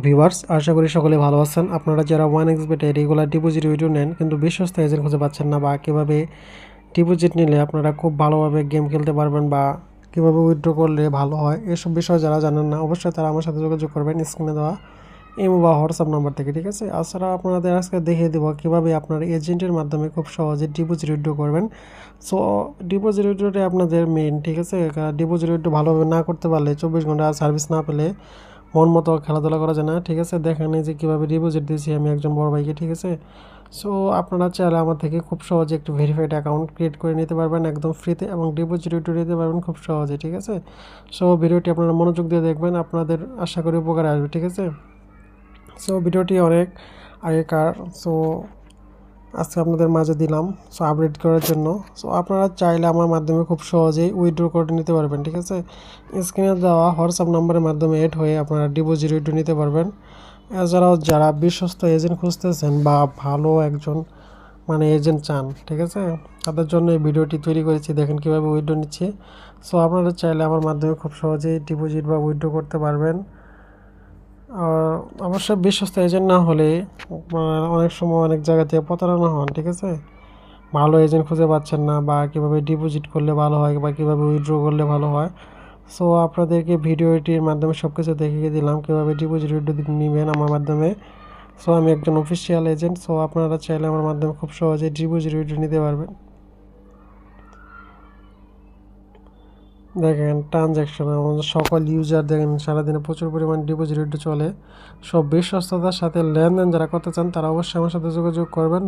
Viewers, আশা করি সকলে ভালো আছেন। আপনারা যারা 1xBet রেগুলার ডিপোজিট উইথড্র নেন কিন্তু বিশ্বস্ত এজেন্ট খুঁজে পাচ্ছেন না, বা কীভাবে ডিপোজিট নিলে আপনারা খুব ভালোভাবে গেম খেলতে পারবেন, বা কীভাবে উইথড্র করলে ভালো হয়, এসব বিষয় যারা জানেন না অবশ্যই তারা আমার সাথে যোগাযোগ করবেন স্ক্রিনে দেওয়া ইমো বা হোয়াটসঅ্যাপ নাম্বার থেকে, ঠিক আছে। এছাড়া আপনাদের আজকে দেখিয়ে দেবো কীভাবে আপনার এজেন্টের মাধ্যমে খুব সহজে ডিপোজিট উইথড্র করবেন। সো ডিপোজিট উইথড্রটাই আপনাদের মেইন, ঠিক আছে। ডিপোজিট উইথড্র ভালোভাবে না করতে পারলে 24 ঘন্টা সার্ভিস না পেলে মন মতো খেলাধুলা করা যায় না, ঠিক আছে। দেখেন এই যে কীভাবে ডিপোজিট দিয়েছি আমি একজন বড় ভাইকে, ঠিক আছে। সো আপনারা চাইলে আমার থেকে খুব সহজে একটি ভেরিফাইড অ্যাকাউন্ট ক্রিয়েট করে নিতে পারবেন একদম ফ্রিতে, এবং ডিপোজিট উইথড্র নিতে পারবেন খুব সহজে, ঠিক আছে। সো ভিডিওটি আপনারা মনোযোগ দিয়ে দেখবেন, আপনাদের আশা করি উপকারে আসবে, ঠিক আছে। সো ভিডিওটি অনেক আগেকার, সো আজকে আপনাদের মাঝে দিলাম সো আপডেট করার জন্য। সো আপনারা চাইলে আমার মাধ্যমে খুব সহজেই উইথড্র করে নিতে পারবেন, ঠিক আছে। স্ক্রিনে দেওয়া হোয়াটসঅ্যাপ নাম্বারের মাধ্যমে এড হয়ে আপনারা ডিপোজিট উইথড্র নিতে পারবেন। এছাড়াও যারা বিশ্বস্ত এজেন্ট খুঁজতেছেন বা ভালো একজন এজেন্ট চান, ঠিক আছে, তাদের জন্য এই ভিডিওটি তৈরি করেছি। দেখেন কীভাবে উইথড্র নিচ্ছে। সো আপনারা চাইলে আমার মাধ্যমে খুব সহজেই ডিপোজিট বা উইথড্র করতে পারবেন। আর অবশ্যই বিশ্বস্ত এজেন্ট না হলে অনেক সময় অনেক জায়গা থেকে প্রতারণা হন, ঠিক আছে। ভালো এজেন্ট খুঁজে পাচ্ছেন না, বা কীভাবে ডিপোজিট করলে ভালো হয় বা কীভাবে উইথড্র করলে ভালো হয়। সো আপনাদেরকে ভিডিওটির মাধ্যমে সব কিছু দেখিয়ে দিলাম কীভাবে ডিপোজিট উইথড্র নেবেন আমার মাধ্যমে। সো আমি একজন অফিসিয়াল এজেন্ট, সো আপনারা চাইলে আমার মাধ্যমে খুব সহজে ডিপোজিট উইথড্র নিতে পারবেন। দেখেন ট্রানজ্যাকশন আমাদের সকল ইউজার দেখেন সারাদিনে প্রচুর পরিমাণ ডিপোজিট উইথড্র চলে। সব বিশ্বস্ততার সাথে লেনদেন যারা করতে চান তারা অবশ্যই আমার সাথে যোগাযোগ করবেন।